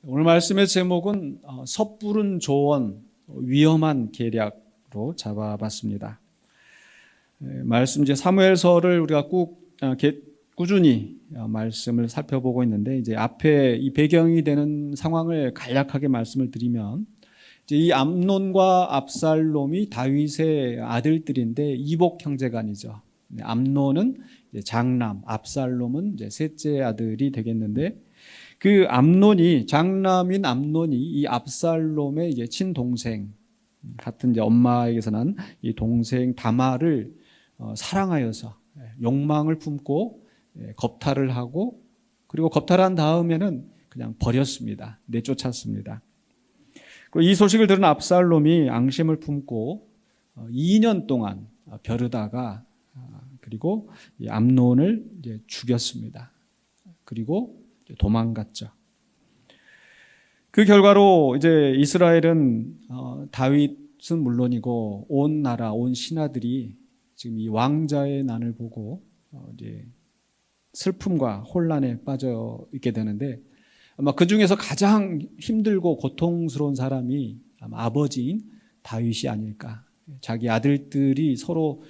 오늘 말씀의 제목은 섣부른 조언, 위험한 계략로 잡아봤습니다. 말씀 이제 사무엘서를 우리가 꾸준히 말씀을 살펴보고 있는데, 이제 앞에 이 배경이 되는 상황을 간략하게 말씀을 드리면, 이제 이 암논과 압살롬이 다윗의 아들들인데 이복 형제간이죠. 암논은 이제 장남, 압살롬은 이제 셋째 아들이 되겠는데, 그 암논이, 장남인 암논이 이 압살롬의 이제 친동생, 같은 이제 엄마에게서 난 이 동생 다말을 사랑하여서 욕망을 품고 겁탈을 하고, 그리고 겁탈한 다음에는 그냥 버렸습니다. 내쫓았습니다. 그리고 이 소식을 들은 압살롬이 앙심을 품고 2년 동안 벼르다가, 그리고 이 암논을 이제 죽였습니다. 그리고 도망갔죠. 그 결과로 이제 이스라엘은 다윗은 물론이고 온 나라, 온 신하들이 지금 이 왕자의 난을 보고 이제 슬픔과 혼란에 빠져 있게 되는데, 아마 그 중에서 가장 힘들고 고통스러운 사람이 아마 아버지인 다윗이 아닐까. 자기 아들들이 서로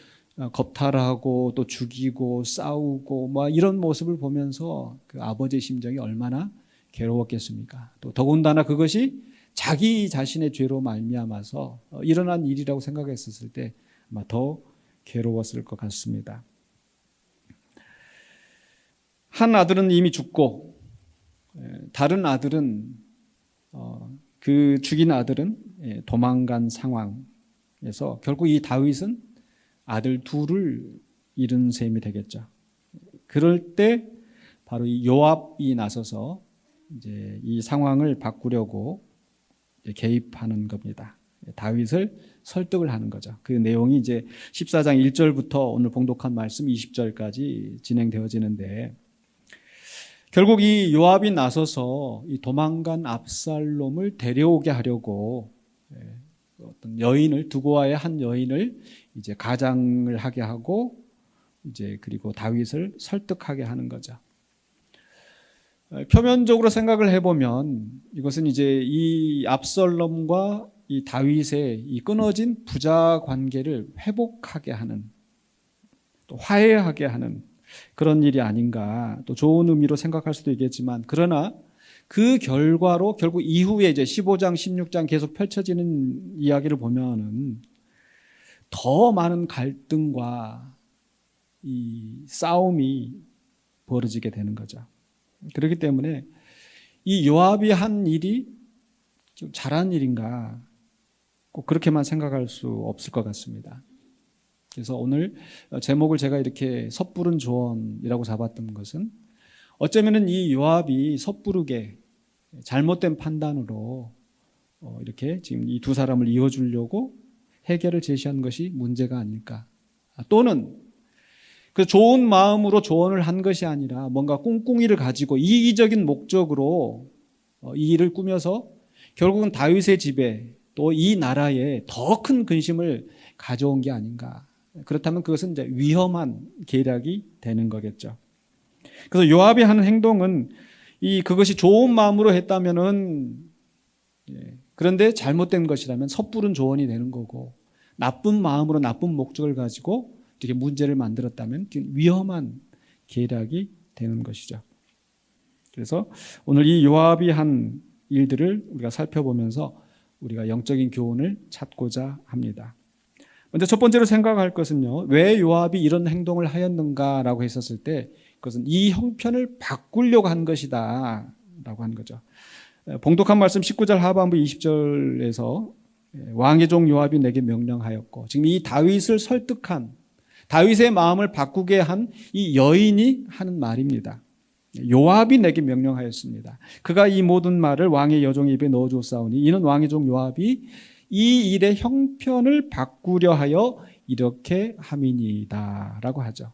겁탈하고 또 죽이고 싸우고 뭐 이런 모습을 보면서 그 아버지의 심정이 얼마나 괴로웠겠습니까? 또 더군다나 그것이 자기 자신의 죄로 말미암아서 일어난 일이라고 생각했었을 때 아마 더 괴로웠을 것 같습니다. 한 아들은 이미 죽고, 다른 아들은 그 죽인 아들은 도망간 상황에서 결국 이 다윗은 아들 둘을 잃은 셈이 되겠죠. 그럴 때 바로 이 요압이 나서서 이제 이 상황을 바꾸려고 개입하는 겁니다. 다윗을 설득을 하는 거죠. 그 내용이 이제 14장 1절부터 오늘 봉독한 말씀 20절까지 진행되어지는데, 결국 이 요압이 나서서 이 도망간 압살롬을 데려오게 하려고 어떤 여인을, 두고아의 한 여인을 이제 가장을 하게 하고, 이제 그리고 다윗을 설득하게 하는 거죠. 표면적으로 생각을 해보면 이것은 이제 이 압살롬과 이 다윗의 이 끊어진 부자 관계를 회복하게 하는, 또 화해하게 하는 그런 일이 아닌가, 또 좋은 의미로 생각할 수도 있겠지만, 그러나 그 결과로 결국 이후에 이제 15장, 16장 계속 펼쳐지는 이야기를 보면은 더 많은 갈등과 이 싸움이 벌어지게 되는 거죠. 그렇기 때문에 이 요압이 한 일이 좀 잘한 일인가, 꼭 그렇게만 생각할 수 없을 것 같습니다. 그래서 오늘 제목을 제가 이렇게 섣부른 조언이라고 잡았던 것은, 어쩌면은 이 요압이 섣부르게 잘못된 판단으로 이렇게 지금 이 두 사람을 이어주려고 해결을 제시한 것이 문제가 아닐까. 또는 그 좋은 마음으로 조언을 한 것이 아니라 뭔가 꿍꿍이를 가지고 이기적인 목적으로 이 일을 꾸며서 결국은 다윗의 집에 또 이 나라에 더 큰 근심을 가져온 게 아닌가. 그렇다면 그것은 이제 위험한 계략이 되는 거겠죠. 그래서 요압이 하는 행동은 그것이 좋은 마음으로 했다면은, 그런데 잘못된 것이라면 섣부른 조언이 되는 거고, 나쁜 마음으로 나쁜 목적을 가지고 이렇게 문제를 만들었다면 위험한 계략이 되는 것이죠. 그래서 오늘 이 요압이 한 일들을 우리가 살펴보면서 우리가 영적인 교훈을 찾고자 합니다. 먼저 첫 번째로 생각할 것은요, 왜 요압이 이런 행동을 하였는가라고 했었을 때, 그것은 이 형편을 바꾸려고 한 것이다 라고 하는 거죠. 봉독한 말씀 19절 하반부 20절에서 왕의 종 요압이 내게 명령하였고, 지금 이 다윗을 설득한, 다윗의 마음을 바꾸게 한 이 여인이 하는 말입니다. 요압이 내게 명령하였습니다. 그가 이 모든 말을 왕의 여종의 입에 넣어주었사오니 이는 왕의 종 요압이 이 일의 형편을 바꾸려 하여 이렇게 함이니이다 라고 하죠.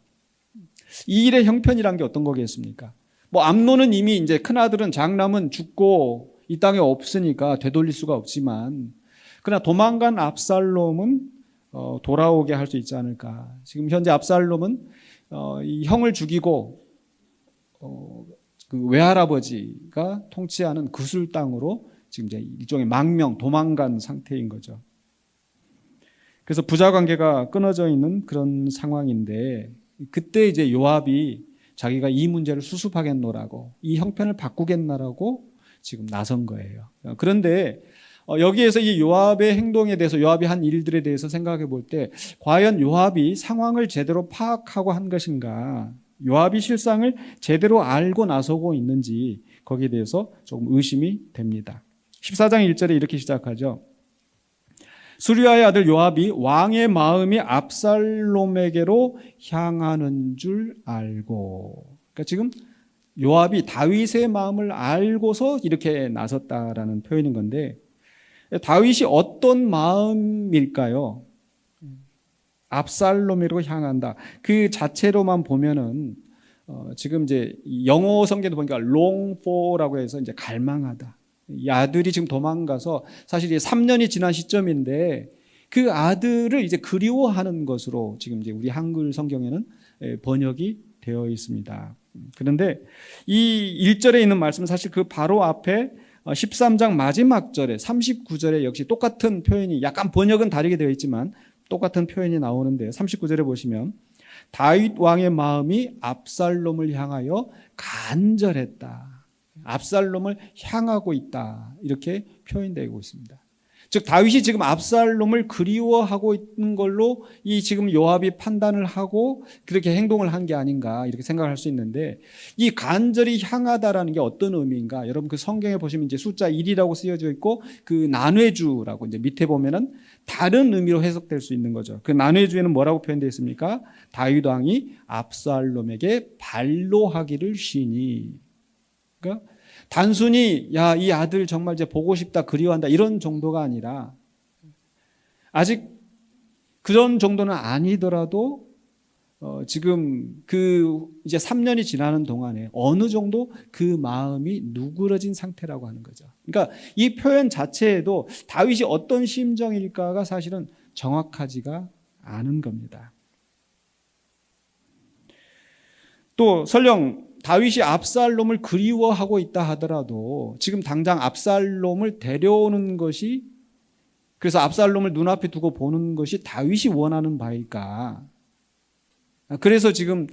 이 일의 형편이란 게 어떤 거겠습니까? 뭐 암논은 이미 이제 큰아들은, 장남은 죽고 이 땅에 없으니까 되돌릴 수가 없지만, 그러나 도망간 압살롬은 돌아오게 할 수 있지 않을까. 지금 현재 압살롬은 이 형을 죽이고 그 외할아버지가 통치하는 구슬 땅으로 지금 이제 일종의 망명, 도망간 상태인 거죠. 그래서 부자 관계가 끊어져 있는 그런 상황인데 그때 이제 요압이 자기가 이 문제를 수습하겠노라고 이 형편을 바꾸겠나라고 지금 나선 거예요. 그런데 여기에서 이 요압의 행동에 대해서 요압이 한 일들에 대해서 생각해 볼 때 과연 요압이 상황을 제대로 파악하고 한 것인가, 요압이 실상을 제대로 알고 나서고 있는지 거기에 대해서 조금 의심이 됩니다. 14장 1절에 이렇게 시작하죠. 수리아의 아들 요압이 왕의 마음이 압살롬에게로 향하는 줄 알고, 그러니까 지금 요압이 다윗의 마음을 알고서 이렇게 나섰다라는 표현인 건데 다윗이 어떤 마음일까요? 압살롬으로 향한다. 그 자체로만 보면은 지금 이제 영어 성경도 보니까 long for라고 해서 이제 갈망하다. 이 아들이 지금 도망가서 사실 이제 3년이 지난 시점인데 그 아들을 이제 그리워하는 것으로 지금 이제 우리 한글 성경에는 번역이 되어 있습니다. 그런데 이 1절에 있는 말씀은 사실 그 바로 앞에 13장 마지막 절에 39절에 역시 똑같은 표현이 약간 번역은 다르게 되어 있지만 똑같은 표현이 나오는데 39절에 보시면 다윗 왕의 마음이 압살롬을 향하여 간절했다. 압살롬을 향하고 있다. 이렇게 표현되고 있습니다. 즉 다윗이 지금 압살롬을 그리워하고 있는 걸로 이 지금 요압이 판단을 하고 그렇게 행동을 한 게 아닌가 이렇게 생각할 수 있는데 이 간절히 향하다라는 게 어떤 의미인가? 여러분 그 성경에 보시면 이제 숫자 1이라고 쓰여져 있고 그 난회주라고 이제 밑에 보면은 다른 의미로 해석될 수 있는 거죠. 그 난회주에는 뭐라고 표현되어 있습니까? 다윗 왕이 압살롬에게 반로하기를 쉬니. 그러니까 단순히 야, 이 아들 정말 이제 보고 싶다, 그리워한다 이런 정도가 아니라 아직 그런 정도는 아니더라도 지금 그 이제 3년이 지나는 동안에 어느 정도 그 마음이 누그러진 상태라고 하는 거죠. 그러니까 이 표현 자체에도 다윗이 어떤 심정일까가 사실은 정확하지가 않은 겁니다. 또 설령 다윗이 압살롬을 그리워하고 있다 하더라도 지금 당장 압살롬을 데려오는 것이, 그래서 압살롬을 눈앞에 두고 보는 것이 다윗이 원하는 바일까? 그래서 지금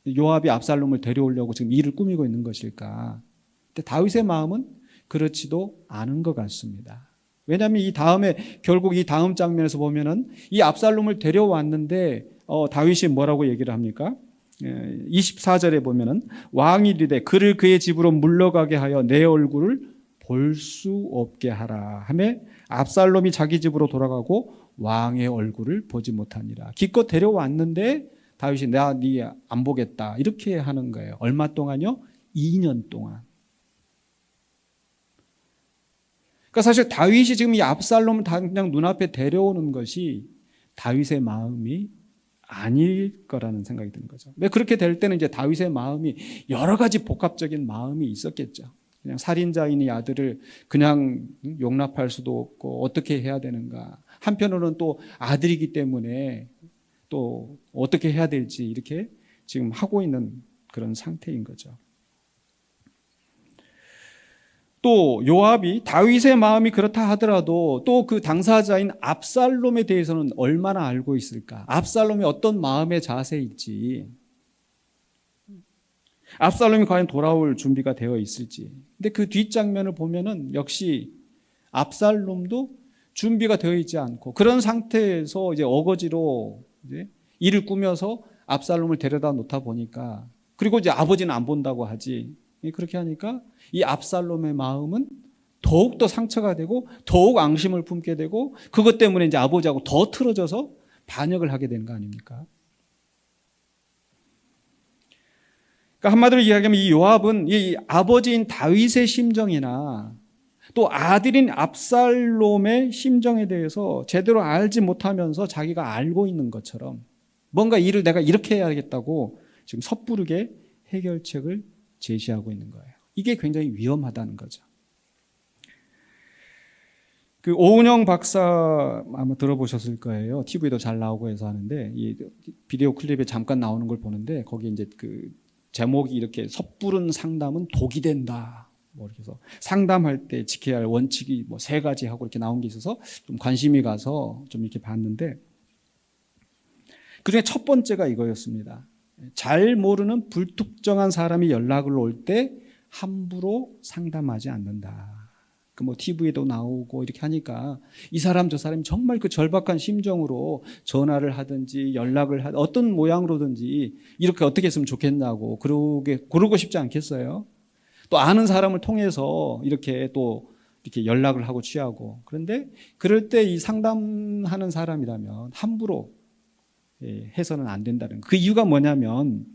요압이 압살롬을 데려오려고 지금 일을 꾸미고 있는 것일까? 근데 다윗의 마음은 그렇지도 않은 것 같습니다. 왜냐하면 이 다음에 결국 이 다음 장면에서 보면은 이 압살롬을 데려왔는데 다윗이 뭐라고 얘기를 합니까? 24절에 보면은 왕이 이르되 그를 그의 집으로 물러가게 하여 내 얼굴을 볼 수 없게 하라 하며 압살롬이 자기 집으로 돌아가고 왕의 얼굴을 보지 못하니라. 기껏 데려왔는데 다윗이 내가 네 안 보겠다 이렇게 하는 거예요. 얼마 동안요? 2년 동안. 그러니까 사실 다윗이 지금 이 압살롬을 당장 눈앞에 데려오는 것이 다윗의 마음이 아닐 거라는 생각이 드는 거죠. 왜 그렇게 될 때는 이제 다윗의 마음이 여러 가지 복합적인 마음이 있었겠죠. 그냥 살인자인 이 아들을 그냥 용납할 수도 없고 어떻게 해야 되는가. 한편으로는 또 아들이기 때문에 또 어떻게 해야 될지 이렇게 지금 하고 있는 그런 상태인 거죠. 또 요압이 다윗의 마음이 그렇다 하더라도 또 그 당사자인 압살롬에 대해서는 얼마나 알고 있을까? 압살롬이 어떤 마음의 자세일지, 압살롬이 과연 돌아올 준비가 되어 있을지. 근데 그 뒷장면을 보면은 역시 압살롬도 준비가 되어 있지 않고 그런 상태에서 이제 어거지로 이제 일을 꾸며서 압살롬을 데려다 놓다 보니까, 그리고 이제 아버지는 안 본다고 하지. 그렇게 하니까 이 압살롬의 마음은 더욱더 상처가 되고 더욱 앙심을 품게 되고 그것 때문에 이제 아버지하고 더 틀어져서 반역을 하게 되는 거 아닙니까? 그러니까 한마디로 이야기하면 이 요압은 이 아버지인 다윗의 심정이나 또 아들인 압살롬의 심정에 대해서 제대로 알지 못하면서 자기가 알고 있는 것처럼 뭔가 일을 내가 이렇게 해야겠다고 지금 섣부르게 해결책을 제시하고 있는 거예요. 이게 굉장히 위험하다는 거죠. 그 오은영 박사 아마 들어보셨을 거예요. TV도 잘 나오고 해서 하는데 이 비디오 클립에 잠깐 나오는 걸 보는데 거기 이제 그 제목이 이렇게 섣부른 상담은 독이 된다. 뭐 이렇게 해서 상담할 때 지켜야 할 원칙이 뭐 3가지 하고 이렇게 나온 게 있어서 좀 관심이 가서 좀 이렇게 봤는데, 그중에 첫 번째가 이거였습니다. 잘 모르는 불특정한 사람이 연락을 올 때 함부로 상담하지 않는다. 그 뭐 TV에도 나오고 이렇게 하니까 이 사람 저 사람이 정말 그 절박한 심정으로 전화를 하든지 연락을 하든 어떤 모양으로든지 이렇게 어떻게 했으면 좋겠냐고 그러고 싶지 않겠어요? 또 아는 사람을 통해서 이렇게 또 이렇게 연락을 하고 취하고, 그런데 그럴 때 이 상담하는 사람이라면 함부로 해서는 안 된다는 거. 그 이유가 뭐냐면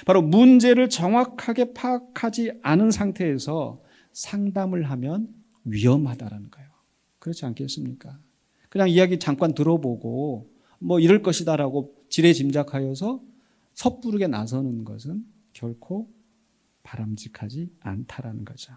바로 문제를 정확하게 파악하지 않은 상태에서 상담을 하면 위험하다라는 거예요. 그렇지 않겠습니까? 그냥 이야기 잠깐 들어보고 뭐 이럴 것이다라고 지레짐작하여서 섣부르게 나서는 것은 결코 바람직하지 않다라는 거죠.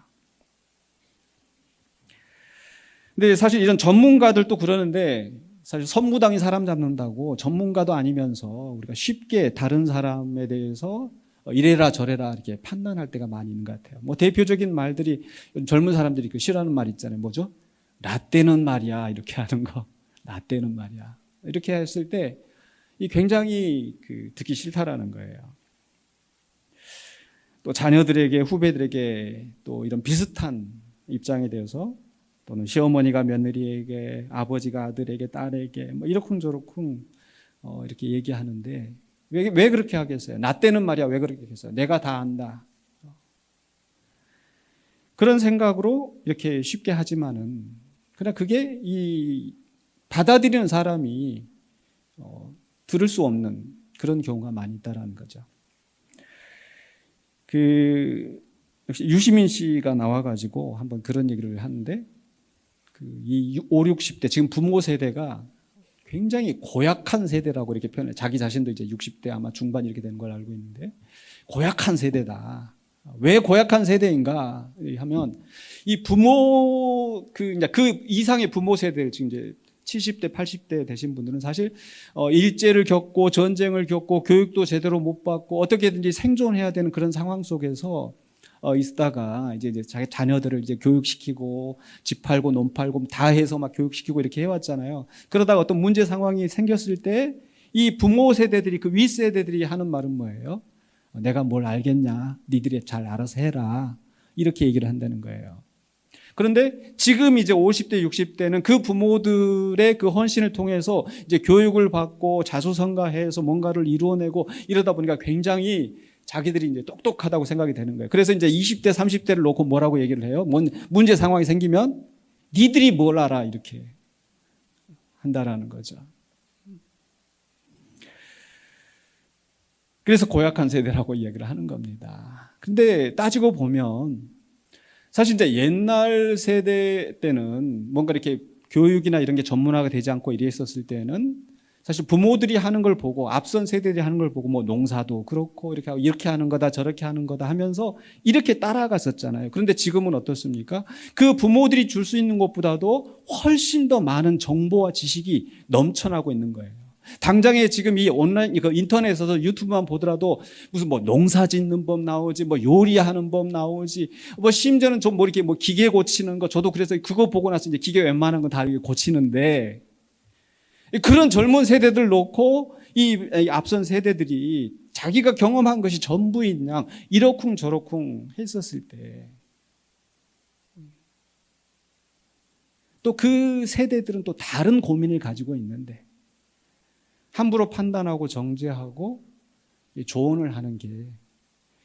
근데 사실 이런 전문가들도 그러는데, 사실 선무당이 사람 잡는다고 전문가도 아니면서 우리가 쉽게 다른 사람에 대해서 이래라 저래라 이렇게 판단할 때가 많이 있는 것 같아요. 뭐 대표적인 말들이, 젊은 사람들이 그 싫어하는 말 있잖아요. 뭐죠? 라떼는 말이야 이렇게 하는 거. 라떼는 말이야 이렇게 했을 때 이 굉장히 듣기 싫다라는 거예요. 또 자녀들에게, 후배들에게 또 이런 비슷한 입장에 대해서, 또는 시어머니가 며느리에게, 아버지가 아들에게, 딸에게 뭐 이러쿵저러쿵 이렇게 얘기하는데 왜 그렇게 하겠어요? 나 때는 말이야 왜 그렇게 하겠어요? 내가 다 안다. 그런 생각으로 이렇게 쉽게 하지만은 그냥 그게 이 받아들이는 사람이 들을 수 없는 그런 경우가 많이 있다라는 거죠. 역시 유시민 씨가 나와가지고 한번 그런 얘기를 하는데, 이 5, 60대 지금 부모 세대가 굉장히 고약한 세대라고 이렇게 표현해요. 자기 자신도 이제 60대 아마 중반 이렇게 되는 걸 알고 있는데, 고약한 세대다. 왜 고약한 세대인가 하면, 이 부모 그 이상의 부모 세대, 지금 이제 70대, 80대 되신 분들은 사실 일제를 겪고 전쟁을 겪고 교육도 제대로 못 받고 어떻게든지 생존해야 되는 그런 상황 속에서 있다가 이제 자기 자녀들을 이제 교육시키고 집 팔고 논 팔고 다 해서 막 교육시키고 이렇게 해왔잖아요. 그러다가 어떤 문제 상황이 생겼을 때 이 부모 세대들이, 그 윗세대들이 하는 말은 뭐예요? 내가 뭘 알겠냐? 니들이 잘 알아서 해라. 이렇게 얘기를 한다는 거예요. 그런데 지금 이제 50대, 60대는 그 부모들의 그 헌신을 통해서 이제 교육을 받고 자수성가해서 뭔가를 이루어내고 이러다 보니까 굉장히 자기들이 이제 똑똑하다고 생각이 되는 거예요. 그래서 이제 20대, 30대를 놓고 뭐라고 얘기를 해요? 문제 상황이 생기면 니들이 뭘 알아? 이렇게 한다라는 거죠. 그래서 고약한 세대라고 이야기를 하는 겁니다. 근데 따지고 보면 사실 이제 옛날 세대 때는 뭔가 이렇게 교육이나 이런 게 전문화가 되지 않고 이랬었을 때는 사실 부모들이 하는 걸 보고, 앞선 세대들이 하는 걸 보고 뭐 농사도 그렇고 이렇게 하는 거다 저렇게 하는 거다 하면서 이렇게 따라갔었잖아요. 그런데 지금은 어떻습니까? 그 부모들이 줄 수 있는 것보다도 훨씬 더 많은 정보와 지식이 넘쳐나고 있는 거예요. 당장에 지금 이 온라인 인터넷에서 유튜브만 보더라도 무슨 뭐 농사 짓는 법 나오지, 뭐 요리하는 법 나오지, 뭐 심지어는 좀 뭐 이렇게 뭐 기계 고치는 거, 저도 그래서 그거 보고 나서 이제 기계 웬만한 건 다 고치는데, 그런 젊은 세대들 놓고 이 앞선 세대들이 자기가 경험한 것이 전부인 양 이러쿵 저러쿵 했었을 때, 또 그 세대들은 또 다른 고민을 가지고 있는데 함부로 판단하고 정죄하고 조언을 하는 게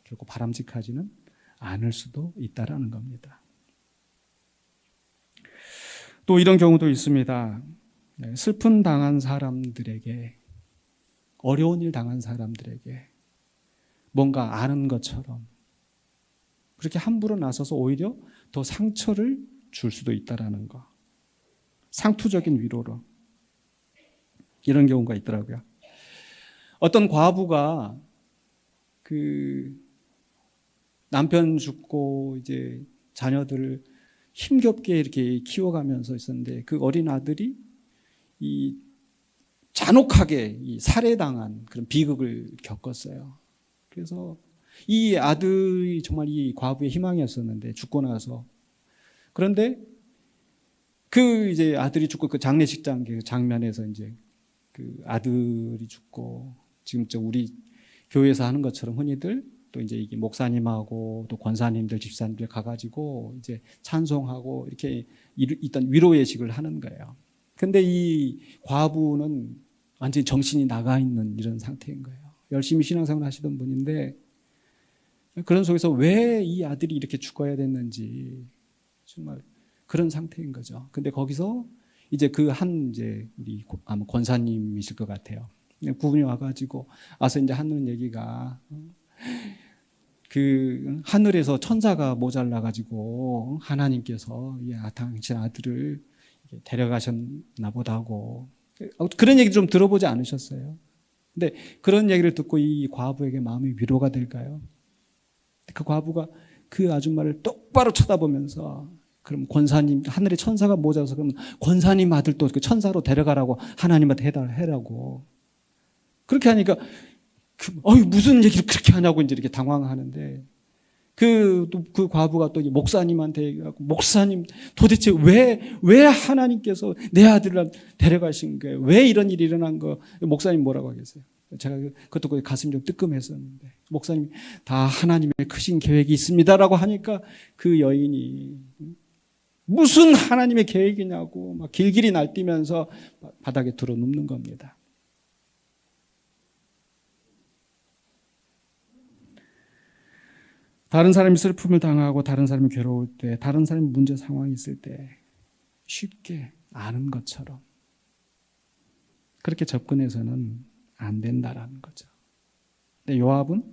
결코 바람직하지는 않을 수도 있다라는 겁니다. 또 이런 경우도 있습니다. 슬픈 당한 사람들에게, 어려운 일 당한 사람들에게 뭔가 아는 것처럼 그렇게 함부로 나서서 오히려 더 상처를 줄 수도 있다라는 거. 상투적인 위로로. 이런 경우가 있더라고요. 어떤 과부가 남편 죽고 이제 자녀들을 힘겹게 이렇게 키워가면서 있었는데, 그 어린 아들이 이 잔혹하게 살해당한 그런 비극을 겪었어요. 그래서 이 아들이 정말 이 과부의 희망이었었는데 죽고 나서. 그런데 그 이제 아들이 죽고 그 장례식장 그 장면에서 이제 그 아들이 죽고 지금 저 우리 교회에서 하는 것처럼 흔히들 또 이제 이게 목사님하고 또 권사님들 집사님들 가가지고 이제 찬송하고 이렇게 일단 위로 예식을 하는 거예요. 근데 이 과부는 완전히 정신이 나가 있는 이런 상태인 거예요. 열심히 신앙생활 하시던 분인데 그런 속에서 왜 이 아들이 이렇게 죽어야 됐는지 정말 그런 상태인 거죠. 근데 거기서 이제 그 한 이제 우리 아마 권사님이실 것 같아요. 그분이 와가지고 와서 이제 하는 얘기가 그 하늘에서 천사가 모자라가지고 하나님께서 당신 아들을 데려가셨나 보다고 그런 얘기 좀 들어보지 않으셨어요? 근데 그런 얘기를 듣고 이 과부에게 마음이 위로가 될까요? 그 과부가 그 아줌마를 똑바로 쳐다보면서 그럼 권사님 하늘에 천사가 모자라서 그럼 권사님 아들 또 그 천사로 데려가라고 하나님한테 해라고 그렇게 하니까 무슨 얘기를 그렇게 하냐고 이제 이렇게 당황하는데 그 과부가 또 목사님한테 목사님 도대체 왜 하나님께서 내 아들을 데려가신 거예요? 왜 이런 일이 일어난 거? 목사님 뭐라고 하겠어요? 제가 그것도 가슴이 좀 뜨끔했었는데 목사님이 다 하나님의 크신 계획이 있습니다라고 하니까 그 여인이 무슨 하나님의 계획이냐고 막 길길이 날뛰면서 바닥에 들어 눕는 겁니다. 다른 사람이 슬픔을 당하고 다른 사람이 괴로울 때 다른 사람이 문제 상황이 있을 때 쉽게 아는 것처럼 그렇게 접근해서는 안 된다라는 거죠. 근데 요압은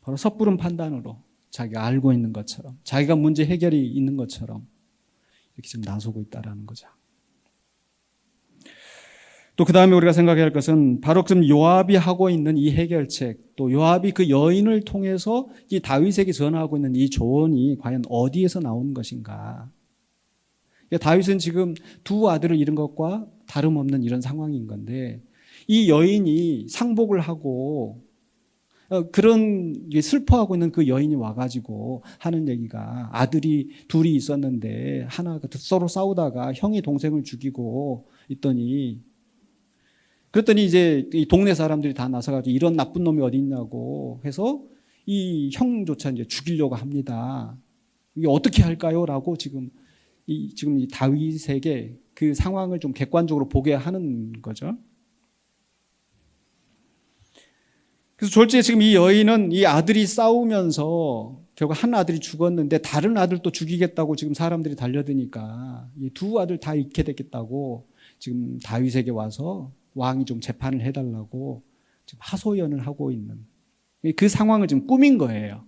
바로 섣부른 판단으로 자기가 알고 있는 것처럼 자기가 문제 해결이 있는 것처럼 이렇게 지금 나서고 있다라는 거죠. 또 그 다음에 우리가 생각해야 할 것은 바로 지금 요압이 하고 있는 이 해결책 또 요압이 그 여인을 통해서 이 다윗에게 전하고 있는 이 조언이 과연 어디에서 나온 것인가. 다윗은 지금 두 아들을 잃은 것과 다름없는 이런 상황인 건데 이 여인이 상복을 하고 그런 슬퍼하고 있는 그 여인이 와가지고 하는 얘기가 아들이 둘이 있었는데 하나가 서로 싸우다가 형이 동생을 죽이고 있더니 그랬더니 이제 이 동네 사람들이 다 나서가지고 이런 나쁜 놈이 어디 있냐고 해서 이 형조차 이제 죽이려고 합니다. 이게 어떻게 할까요? 라고 지금 이 다윗에게 그 상황을 좀 객관적으로 보게 하는 거죠. 그래서 졸지에 지금 이 여인은 이 아들이 싸우면서 결국 한 아들이 죽었는데 다른 아들도 죽이겠다고 지금 사람들이 달려드니까 이 두 아들 다 잃게 됐겠다고 지금 다윗에게 와서 왕이 좀 재판을 해달라고 지금 하소연을 하고 있는 그 상황을 지금 꾸민 거예요.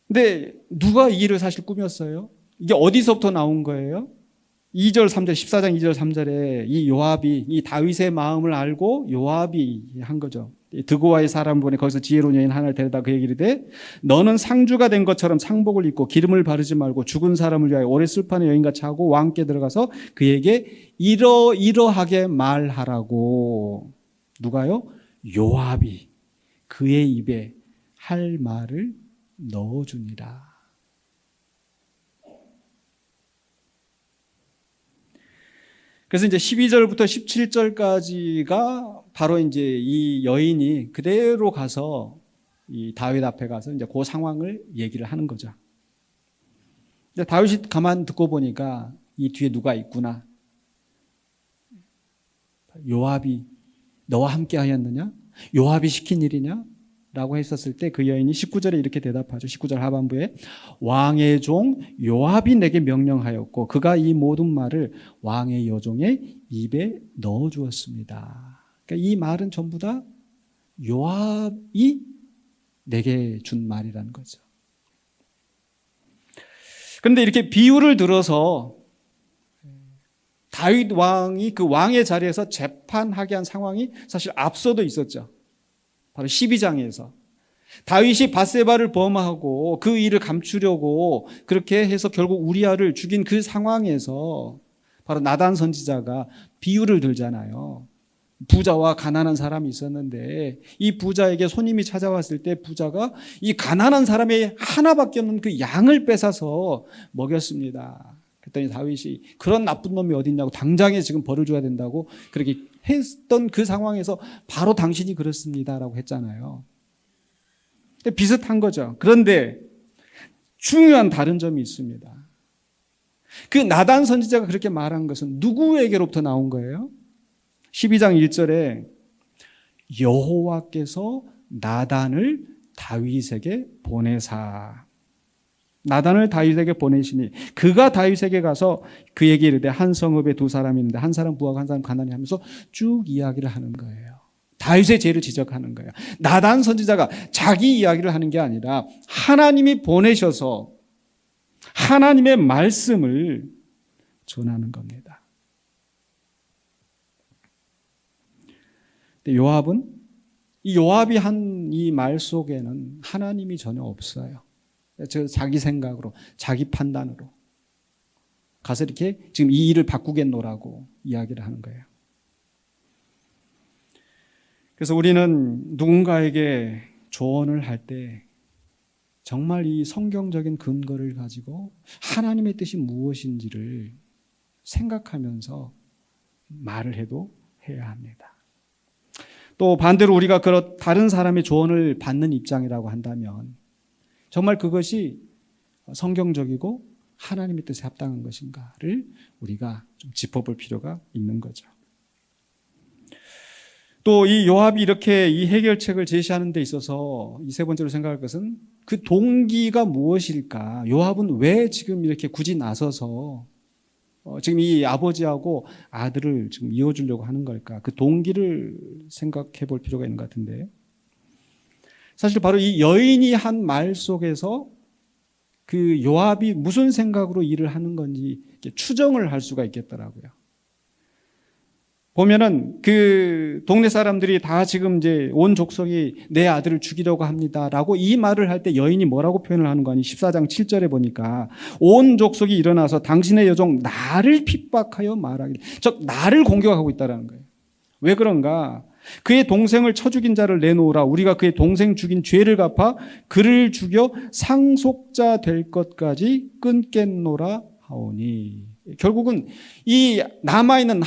근데 누가 이 일을 사실 꾸몄어요? 이게 어디서부터 나온 거예요? 2절, 3절, 14장 2절, 3절에 이 요압이 이 다윗의 마음을 알고 요압이 한 거죠. 드고와의 사람을 보내 거기서 지혜로운 여인 하나를 데려다 그에게 이르되 너는 상주가 된 것처럼 상복을 입고 기름을 바르지 말고 죽은 사람을 위하여 오래 슬퍼하는 여인같이 하고 왕께 들어가서 그에게 이러하게 말하라고. 누가요? 요압이 그의 입에 할 말을 넣어주니라. 그래서 이제 12절부터 17절까지가 바로 이제 이 여인이 그대로 가서 이 다윗 앞에 가서 이제 그 상황을 얘기를 하는 거죠. 다윗이 가만 듣고 보니까 이 뒤에 누가 있구나. 요압이 너와 함께 하였느냐? 요압이 시킨 일이냐? 라고 했었을 때 그 여인이 19절에 이렇게 대답하죠. 19절 하반부에 왕의 종 요압이 내게 명령하였고 그가 이 모든 말을 왕의 여종의 입에 넣어 주었습니다. 그러니까 이 말은 전부 다 요압이 내게 준 말이라는 거죠. 그런데 이렇게 비유를 들어서 다윗 왕이 그 왕의 자리에서 재판하게 한 상황이 사실 앞서도 있었죠. 바로 12장에서 다윗이 밧세바를 범하고 그 일을 감추려고 그렇게 해서 결국 우리아를 죽인 그 상황에서 바로 나단 선지자가 비유를 들잖아요. 부자와 가난한 사람이 있었는데 이 부자에게 손님이 찾아왔을 때 부자가 이 가난한 사람의 하나밖에 없는 그 양을 뺏어서 먹였습니다. 그랬더니 다윗이 그런 나쁜 놈이 어딨냐고 당장에 지금 벌을 줘야 된다고 그렇게 했던 그 상황에서 바로 당신이 그렇습니다라고 했잖아요. 비슷한 거죠. 그런데 중요한 다른 점이 있습니다. 그 나단 선지자가 그렇게 말한 것은 누구에게로부터 나온 거예요? 12장 1절에 여호와께서 나단을 다윗에게 보내사, 나단을 다윗에게 보내시니 그가 다윗에게 가서 그에게 이르되 한 성읍에 두 사람이 있는데 한 사람 부하고 한 사람 가난이 하면서 쭉 이야기를 하는 거예요. 다윗의 죄를 지적하는 거예요. 나단 선지자가 자기 이야기를 하는 게 아니라 하나님이 보내셔서 하나님의 말씀을 전하는 겁니다. 근데 요압이 한 이 말 속에는 하나님이 전혀 없어요. 자기 생각으로, 자기 판단으로 가서 이렇게 지금 이 일을 바꾸겠노라고 이야기를 하는 거예요. 그래서 우리는 누군가에게 조언을 할 때 정말 이 성경적인 근거를 가지고 하나님의 뜻이 무엇인지를 생각하면서 말을 해도 해야 합니다. 또 반대로 우리가 다른 사람의 조언을 받는 입장이라고 한다면 정말 그것이 성경적이고 하나님의 뜻에 합당한 것인가를 우리가 좀 짚어볼 필요가 있는 거죠. 또 이 요압이 이렇게 이 해결책을 제시하는 데 있어서 이 세 번째로 생각할 것은 그 동기가 무엇일까? 요압은 왜 지금 이렇게 굳이 나서서 지금 이 아버지하고 아들을 지금 이어주려고 하는 걸까? 그 동기를 생각해 볼 필요가 있는 것 같은데, 사실 바로 이 여인이 한 말 속에서 그 요압이 무슨 생각으로 일을 하는 건지 추정을 할 수가 있겠더라고요. 보면은 그 동네 사람들이 다 지금 이제 온 족속이 내 아들을 죽이려고 합니다라고 이 말을 할 때 여인이 뭐라고 표현을 하는 거 아니? 14장 7절에 보니까 온 족속이 일어나서 당신의 여종 나를 핍박하여 말하기를, 즉 나를 공격하고 있다라는 거예요. 왜 그런가? 그의 동생을 쳐 죽인 자를 내놓으라. 우리가 그의 동생 죽인 죄를 갚아 그를 죽여 상속자 될 것까지 끊겠노라 하오니. 결국은 이 남아있는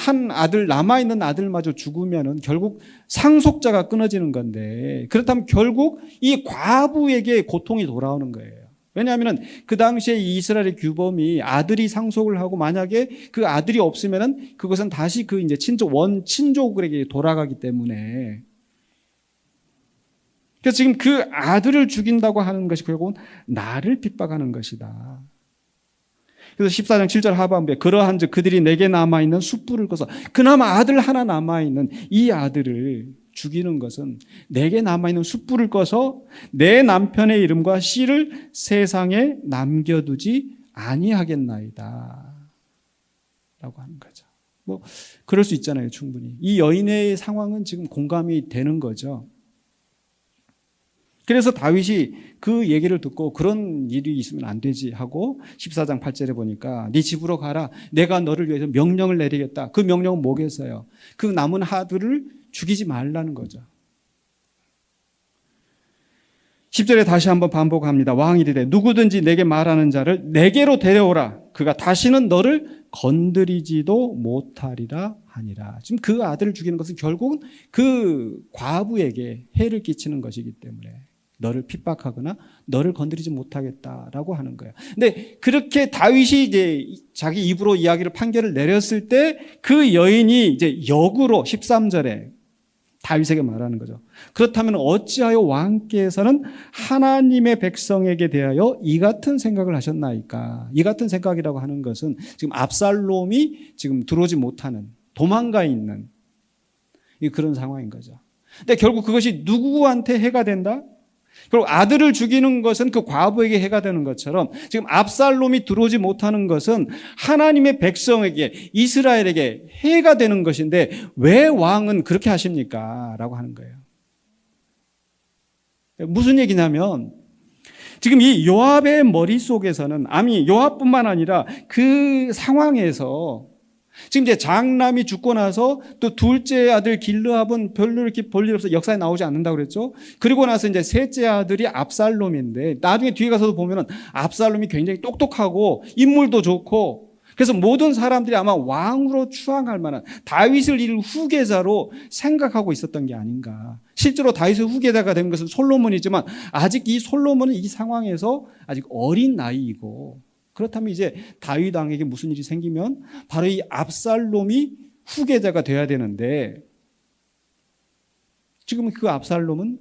아들마저 죽으면은 결국 상속자가 끊어지는 건데, 그렇다면 결국 이 과부에게 고통이 돌아오는 거예요. 왜냐하면 그 당시에 이스라엘의 규범이 아들이 상속을 하고 만약에 그 아들이 없으면은 그것은 다시 그 이제 친족에게 돌아가기 때문에, 그래서 지금 그 아들을 죽인다고 하는 것이 결국은 나를 핍박하는 것이다. 그래서 14장 7절 하반부에 그러한즉 그들이 내게 남아있는 숯불을 꺼서, 그나마 아들 하나 남아있는 이 아들을 죽이는 것은 내게 남아있는 숯불을 꺼서 내 남편의 이름과 씨를 세상에 남겨두지 아니하겠나이다 라고 하는 거죠. 뭐 그럴 수 있잖아요. 충분히 이 여인의 상황은 지금 공감이 되는 거죠. 그래서 다윗이 그 얘기를 듣고 그런 일이 있으면 안 되지 하고 14장 8절에 보니까 네 집으로 가라. 내가 너를 위해서 명령을 내리겠다. 그 명령은 뭐겠어요? 그 남은 아들을 죽이지 말라는 거죠. 10절에 다시 한번 반복합니다. 왕이 이르되 누구든지 내게 말하는 자를 내게로 데려오라. 그가 다시는 너를 건드리지도 못하리라 하니라. 지금 그 아들을 죽이는 것은 결국은 그 과부에게 해를 끼치는 것이기 때문에 너를 핍박하거나 너를 건드리지 못하겠다라고 하는 거예요. 근데 그렇게 다윗이 이제 자기 입으로 이야기를 판결을 내렸을 때 그 여인이 이제 역으로 13절에 다윗에게 말하는 거죠. 그렇다면 어찌하여 왕께서는 하나님의 백성에게 대하여 이 같은 생각을 하셨나이까? 이 같은 생각이라고 하는 것은 지금 압살롬이 지금 들어오지 못하는, 도망가 있는 그런 상황인 거죠. 근데 결국 그것이 누구한테 해가 된다? 그리고 아들을 죽이는 것은 그 과부에게 해가 되는 것처럼 지금 압살롬이 들어오지 못하는 것은 하나님의 백성에게, 이스라엘에게 해가 되는 것인데 왜 왕은 그렇게 하십니까? 라고 하는 거예요. 무슨 얘기냐면 지금 이 요압의 머릿속에서는, 아니 요압뿐만 아니라 그 상황에서 지금 이제 장남이 죽고 나서 또 둘째 아들 길르압은 별로 이렇게 볼일 없어 역사에 나오지 않는다고 그랬죠. 그리고 나서 이제 셋째 아들이 압살롬인데 나중에 뒤에 가서도 보면은 압살롬이 굉장히 똑똑하고 인물도 좋고 그래서 모든 사람들이 아마 왕으로 추앙할 만한 다윗을 이룰 후계자로 생각하고 있었던 게 아닌가. 실제로 다윗의 후계자가 된 것은 솔로몬이지만 아직 이 솔로몬은 이 상황에서 아직 어린 나이이고 그렇다면 이제 다윗 왕에게 무슨 일이 생기면 바로 이 압살롬이 후계자가 돼야 되는데 지금 그 압살롬은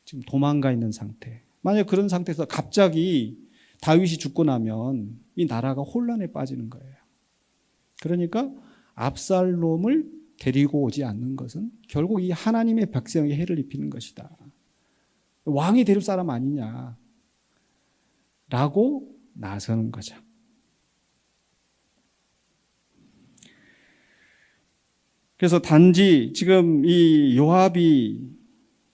지금 도망가 있는 상태. 만약 그런 상태에서 갑자기 다윗이 죽고 나면 이 나라가 혼란에 빠지는 거예요. 그러니까 압살롬을 데리고 오지 않는 것은 결국 이 하나님의 백성에게 해를 입히는 것이다. 왕이 될 사람 아니냐 라고 나서는 거죠. 그래서 단지 지금 이 요압이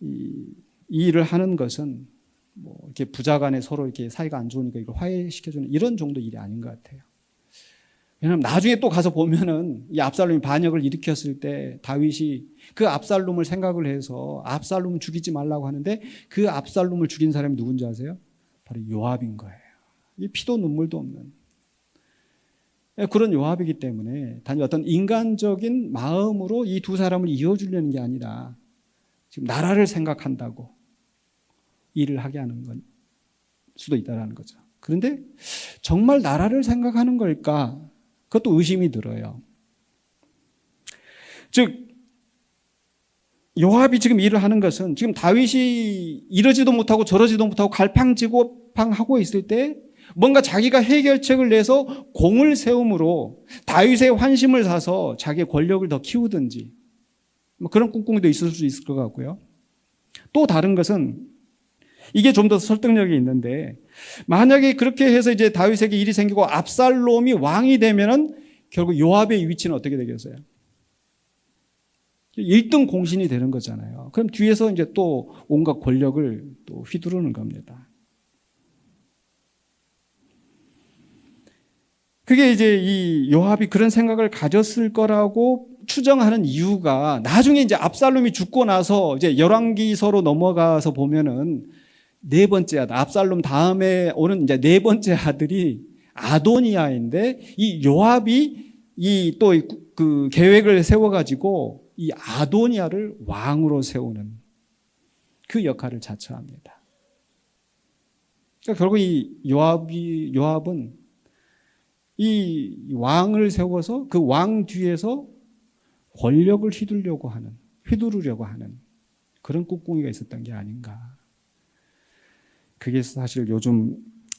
이 일을 하는 것은 뭐 이렇게 부자간에 서로 이렇게 사이가 안 좋으니까 이걸 화해시켜주는 이런 정도 일이 아닌 것 같아요. 왜냐하면 나중에 또 가서 보면은 이 압살롬이 반역을 일으켰을 때 다윗이 그 압살롬을 생각을 해서 압살롬을 죽이지 말라고 하는데 그 압살롬을 죽인 사람이 누군지 아세요? 바로 요압인 거예요. 이 피도 눈물도 없는 그런 요압이기 때문에 단지 어떤 인간적인 마음으로 이 두 사람을 이어주려는 게 아니라 지금 나라를 생각한다고 일을 하게 하는 건 수도 있다는 거죠. 그런데 정말 나라를 생각하는 걸까? 그것도 의심이 들어요. 즉 요압이 지금 일을 하는 것은 지금 다윗이 이러지도 못하고 저러지도 못하고 갈팡지고팡하고 있을 때 뭔가 자기가 해결책을 내서 공을 세움으로 다윗의 환심을 사서 자기의 권력을 더 키우든지 뭐 그런 꿍꿍이도 있을 수 있을 것 같고요. 또 다른 것은 이게 좀 더 설득력이 있는데 만약에 그렇게 해서 이제 다윗에게 일이 생기고 압살롬이 왕이 되면은 결국 요압의 위치는 어떻게 되겠어요? 1등 공신이 되는 거잖아요. 그럼 뒤에서 이제 또 온갖 권력을 또 휘두르는 겁니다. 그게 이제 이 요압이 그런 생각을 가졌을 거라고 추정하는 이유가 나중에 이제 압살롬이 죽고 나서 이제 열왕기서로 넘어가서 보면은 네 번째 아들, 압살롬 다음에 오는 이제 네 번째 아들이 아도니아인데 이 요압이 이 또 그 계획을 세워가지고 이 아도니아를 왕으로 세우는 그 역할을 자처합니다. 그러니까 결국 이 요압은 이 왕을 세워서 그 왕 뒤에서 권력을 휘두르려고 하는 그런 꿍꿍이가 있었던 게 아닌가. 그게 사실 요즘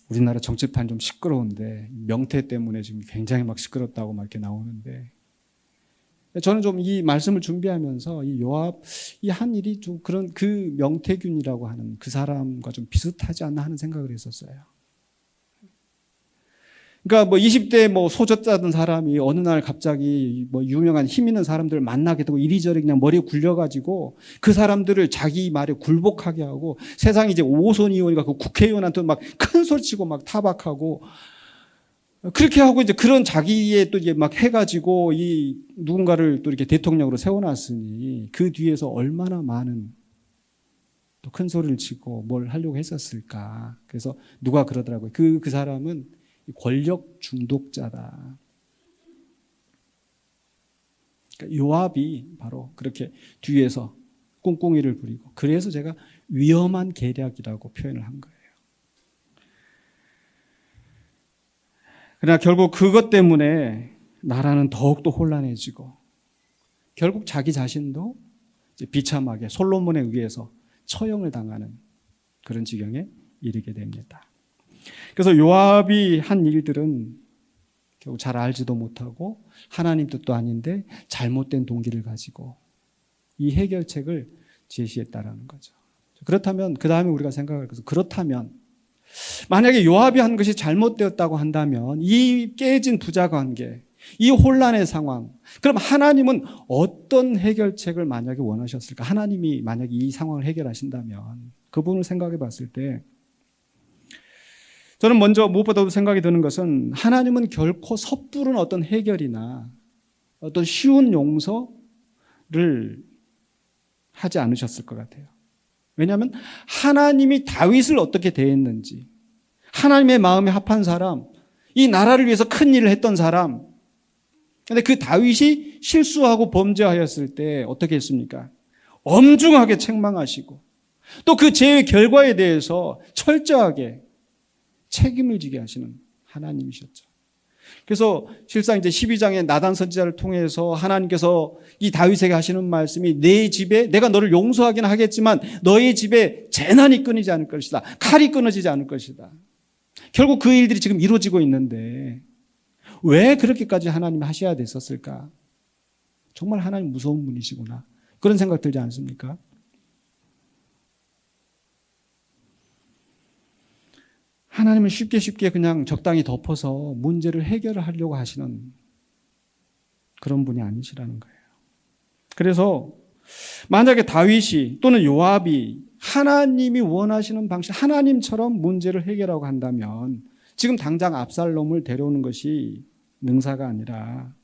우리나라 정치판 좀 시끄러운데 명태 때문에 지금 굉장히 막 시끄럽다고 막 이렇게 나오는데 저는 좀 이 말씀을 준비하면서 이 요압이 한 일이 좀 그런 그 명태균이라고 하는 그 사람과 좀 비슷하지 않나 하는 생각을 했었어요. 그러니까 뭐 20대 뭐 소젖자던 사람이 어느 날 갑자기 뭐 유명한 힘 있는 사람들을 만나게 되고 이리저리 그냥 머리에 굴려가지고 그 사람들을 자기 말에 굴복하게 하고 세상에 이제 오손 의원이가 그 국회의원한테 막 큰 소리 치고 막 타박하고 그렇게 하고 이제 그런 자기의 또 이제 막 해가지고 이 누군가를 또 이렇게 대통령으로 세워놨으니 그 뒤에서 얼마나 많은 또 큰 소리를 치고 뭘 하려고 했었을까. 그래서 누가 그러더라고요. 그 사람은 권력 중독자다. 그러니까 요압이 바로 그렇게 뒤에서 꿍꿍이를 부리고 그래서 제가 위험한 계략이라고 표현을 한 거예요. 그러나 결국 그것 때문에 나라는 더욱더 혼란해지고 결국 자기 자신도 이제 비참하게 솔로몬에 의해서 처형을 당하는 그런 지경에 이르게 됩니다. 그래서 요압이 한 일들은 결국 잘 알지도 못하고 하나님 뜻도 아닌데 잘못된 동기를 가지고 이 해결책을 제시했다라는 거죠. 그렇다면 그 다음에 우리가 생각할 것은 그렇다면 만약에 요압이 한 것이 잘못되었다고 한다면 이 깨진 부자 관계, 이 혼란의 상황, 그럼 하나님은 어떤 해결책을 만약에 원하셨을까? 하나님이 만약에 이 상황을 해결하신다면 그 부분을 생각해 봤을 때 저는 먼저 무엇보다도 생각이 드는 것은 하나님은 결코 섣부른 어떤 해결이나 어떤 쉬운 용서를 하지 않으셨을 것 같아요. 왜냐하면 하나님이 다윗을 어떻게 대했는지, 하나님의 마음에 합한 사람, 이 나라를 위해서 큰 일을 했던 사람, 근데 그 다윗이 실수하고 범죄하였을 때 어떻게 했습니까? 엄중하게 책망하시고 또 그 죄의 결과에 대해서 철저하게 책임을 지게 하시는 하나님이셨죠. 그래서 실상 이제 12장의 나단 선지자를 통해서 하나님께서 이 다윗에게 하시는 말씀이 내 집에 내가 너를 용서하긴 하겠지만 너의 집에 재난이 끊이지 않을 것이다. 칼이 끊어지지 않을 것이다. 결국 그 일들이 지금 이루어지고 있는데 왜 그렇게까지 하나님이 하셔야 됐었을까? 정말 하나님 무서운 분이시구나. 그런 생각 들지 않습니까? 하나님은 쉽게 그냥 적당히 덮어서 문제를 해결하려고 하시는 그런 분이 아니시라는 거예요. 그래서 만약에 다윗이 또는 요압이 하나님이 원하시는 방식, 하나님처럼 문제를 해결하고 한다면 지금 당장 압살롬을 데려오는 것이 능사가 아니라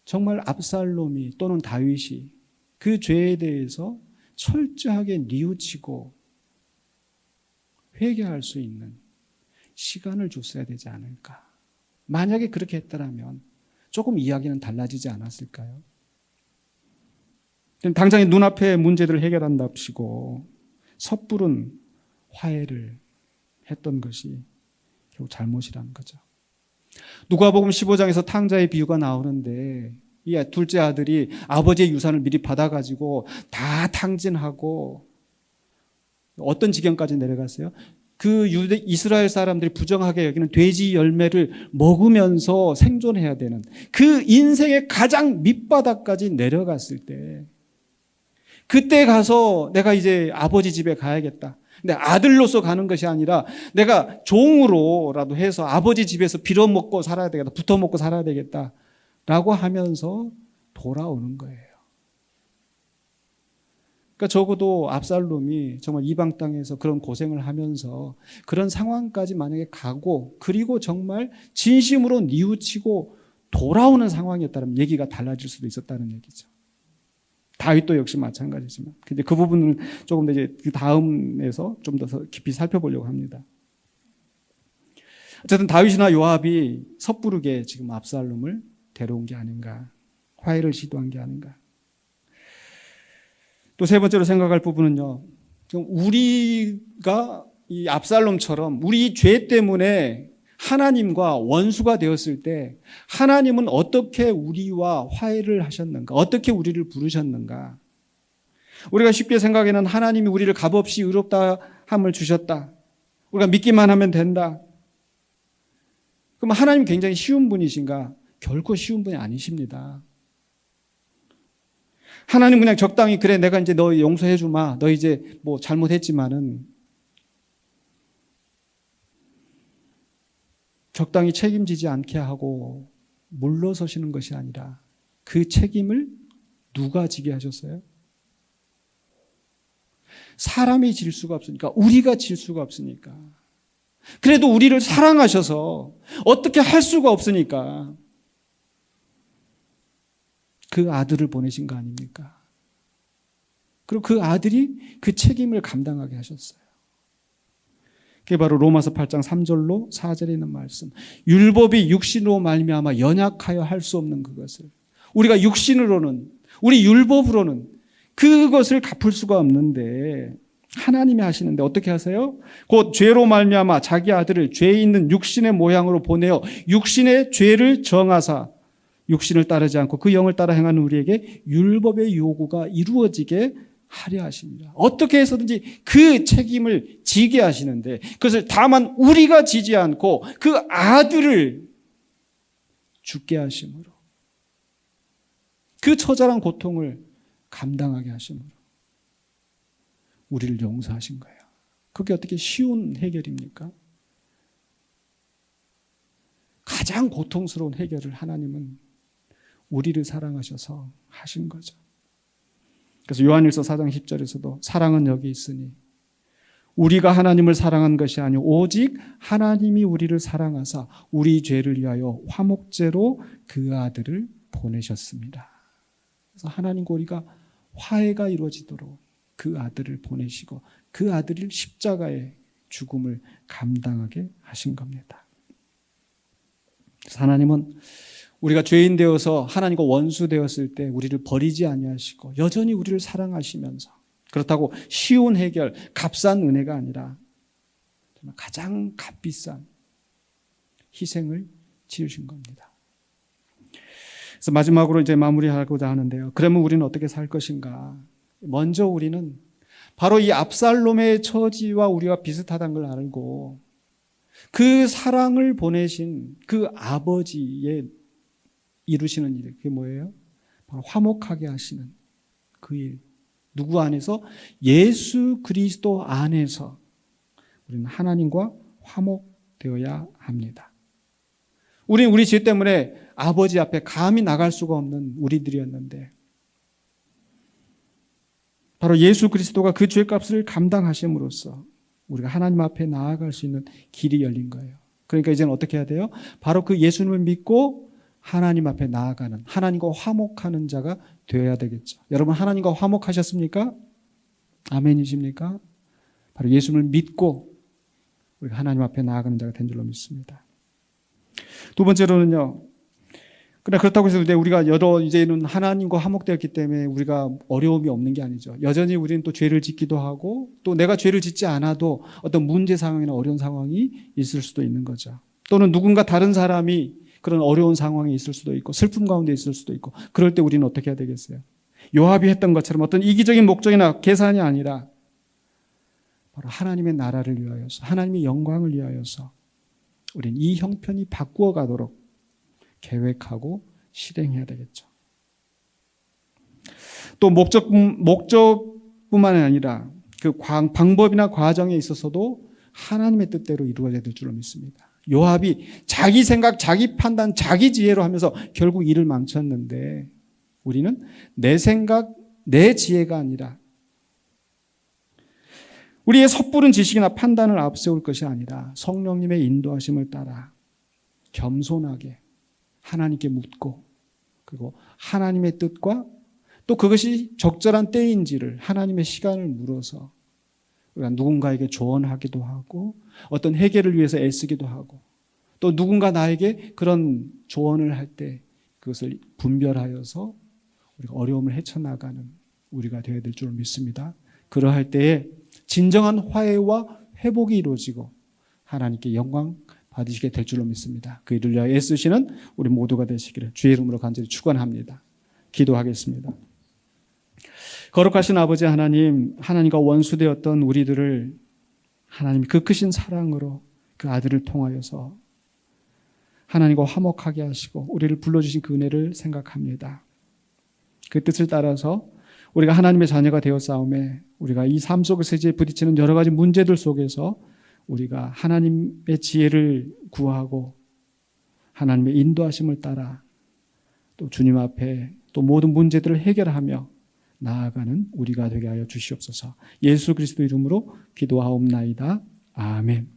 정말 압살롬이 또는 다윗이 그 죄에 대해서 철저하게 뉘우치고 회개할 수 있는 시간을 줬어야 되지 않을까. 만약에 그렇게 했더라면 조금 이야기는 달라지지 않았을까요? 당장의 눈앞의 문제들을 해결한답시고 섣부른 화해를 했던 것이 결국 잘못이라는 거죠. 누가복음 15장에서 탕자의 비유가 나오는데 이 둘째 아들이 아버지의 유산을 미리 받아가지고 다 탕진하고 어떤 지경까지 내려갔어요? 그 이스라엘 사람들이 부정하게 여기는 돼지 열매를 먹으면서 생존해야 되는 그 인생의 가장 밑바닥까지 내려갔을 때 그때 가서 내가 이제 아버지 집에 가야겠다. 근데 아들로서 가는 것이 아니라 내가 종으로라도 해서 아버지 집에서 빌어먹고 살아야 되겠다. 붙어먹고 살아야 되겠다라고 하면서 돌아오는 거예요. 그러니까 적어도 압살롬이 정말 이방 땅에서 그런 고생을 하면서 그런 상황까지 만약에 가고 그리고 정말 진심으로 뉘우치고 돌아오는 상황이었다면 얘기가 달라질 수도 있었다는 얘기죠. 다윗도 역시 마찬가지지만 근데 그 부분을 조금 더 이제 그 다음에서 좀 더 깊이 살펴보려고 합니다. 어쨌든 다윗이나 요압이 섣부르게 지금 압살롬을 데려온 게 아닌가, 화해를 시도한 게 아닌가. 또 세 번째로 생각할 부분은요, 우리가 이 압살롬처럼 우리 죄 때문에 하나님과 원수가 되었을 때 하나님은 어떻게 우리와 화해를 하셨는가, 어떻게 우리를 부르셨는가. 우리가 쉽게 생각에는 하나님이 우리를 값없이 의롭다 함을 주셨다, 우리가 믿기만 하면 된다. 그럼 하나님 굉장히 쉬운 분이신가? 결코 쉬운 분이 아니십니다. 하나님 그냥 적당히 그래 내가 이제 너 용서해 주마, 너 이제 뭐 잘못했지만은 적당히 책임지지 않게 하고 물러서시는 것이 아니라 그 책임을 누가 지게 하셨어요? 사람이 질 수가 없으니까, 우리가 질 수가 없으니까. 그래도 우리를 사랑하셔서 어떻게 할 수가 없으니까 그 아들을 보내신 거 아닙니까? 그리고 그 아들이 그 책임을 감당하게 하셨어요. 그게 바로 로마서 8장 3절로 4절에 있는 말씀. 율법이 육신으로 말미암아 연약하여 할 수 없는 그것을 우리가 육신으로는, 우리 율법으로는 그것을 갚을 수가 없는데 하나님이 하시는데 어떻게 하세요? 곧 죄로 말미암아 자기 아들을 죄 있는 육신의 모양으로 보내어 육신의 죄를 정하사 육신을 따르지 않고 그 영을 따라 행하는 우리에게 율법의 요구가 이루어지게 하려 하십니다. 어떻게 해서든지 그 책임을 지게 하시는데 그것을 다만 우리가 지지 않고 그 아들을 죽게 하심으로, 그 처절한 고통을 감당하게 하심으로 우리를 용서하신 거예요. 그게 어떻게 쉬운 해결입니까? 가장 고통스러운 해결을 하나님은 우리를 사랑하셔서 하신 거죠. 그래서 요한일서 4장 10절에서도 사랑은 여기 있으니 우리가 하나님을 사랑한 것이 아니요 오직 하나님이 우리를 사랑하사 우리 죄를 위하여 화목제로 그 아들을 보내셨습니다. 그래서 하나님과 우리가 화해가 이루어지도록 그 아들을 보내시고 그 아들을 십자가의 죽음을 감당하게 하신 겁니다. 그래서 하나님은 우리가 죄인 되어서 하나님과 원수 되었을 때 우리를 버리지 아니하시고 여전히 우리를 사랑하시면서, 그렇다고 쉬운 해결, 값싼 은혜가 아니라 정말 가장 값비싼 희생을 치르신 겁니다. 그래서 마지막으로 이제 마무리하고자 하는데요. 그러면 우리는 어떻게 살 것인가? 먼저 우리는 바로 이 압살롬의 처지와 우리가 비슷하다는 걸 알고 그 사랑을 보내신 그 아버지의 이루시는 일, 그게 뭐예요? 바로 화목하게 하시는 그 일. 누구 안에서? 예수 그리스도 안에서 우리는 하나님과 화목되어야 합니다. 우리는 우리 죄 때문에 아버지 앞에 감히 나갈 수가 없는 우리들이었는데 바로 예수 그리스도가 그 죄값을 감당하심으로써 우리가 하나님 앞에 나아갈 수 있는 길이 열린 거예요. 그러니까 이제는 어떻게 해야 돼요? 바로 그 예수님을 믿고 하나님 앞에 나아가는, 하나님과 화목하는 자가 되어야 되겠죠. 여러분 하나님과 화목하셨습니까? 아멘이십니까? 바로 예수님을 믿고 우리가 하나님 앞에 나아가는 자가 된 줄로 믿습니다. 두 번째로는요. 그러나 그렇다고 해서 우리가 이제는 하나님과 화목되었기 때문에 우리가 어려움이 없는 게 아니죠. 여전히 우리는 또 죄를 짓기도 하고 또 내가 죄를 짓지 않아도 어떤 문제 상황이나 어려운 상황이 있을 수도 있는 거죠. 또는 누군가 다른 사람이 그런 어려운 상황에 있을 수도 있고 슬픔 가운데 있을 수도 있고 그럴 때 우리는 어떻게 해야 되겠어요? 요압이 했던 것처럼 어떤 이기적인 목적이나 계산이 아니라 바로 하나님의 나라를 위하여서 하나님의 영광을 위하여서 우리는 이 형편이 바꾸어 가도록 계획하고 실행해야 되겠죠. 또 목적뿐만 아니라 그 방법이나 과정에 있어서도 하나님의 뜻대로 이루어져야 될 줄로 믿습니다. 요압이 자기 생각, 자기 판단, 자기 지혜로 하면서 결국 일을 망쳤는데 우리는 내 생각, 내 지혜가 아니라 우리의 섣부른 지식이나 판단을 앞세울 것이 아니라 성령님의 인도하심을 따라 겸손하게 하나님께 묻고 그리고 하나님의 뜻과 또 그것이 적절한 때인지를 하나님의 시간을 물어서 우리가 누군가에게 조언하기도 하고 어떤 해결을 위해서 애쓰기도 하고 또 누군가 나에게 그런 조언을 할 때 그것을 분별하여서 우리가 어려움을 헤쳐나가는 우리가 되어야 될 줄 믿습니다. 그러할 때에 진정한 화해와 회복이 이루어지고 하나님께 영광 받으시게 될 줄로 믿습니다. 그 일을 위하여 애쓰시는 우리 모두가 되시기를 주의 이름으로 간절히 축원합니다. 기도하겠습니다. 거룩하신 아버지 하나님, 하나님과 원수되었던 우리들을 하나님이 그 크신 사랑으로 그 아들을 통하여서 하나님과 화목하게 하시고 우리를 불러주신 그 은혜를 생각합니다. 그 뜻을 따라서 우리가 하나님의 자녀가 되었사오매 우리가 이 삶 속에서 이제 부딪히는 여러 가지 문제들 속에서 우리가 하나님의 지혜를 구하고 하나님의 인도하심을 따라 또 주님 앞에 또 모든 문제들을 해결하며 나아가는 우리가 되게 하여 주시옵소서. 예수 그리스도 이름으로 기도하옵나이다. 아멘.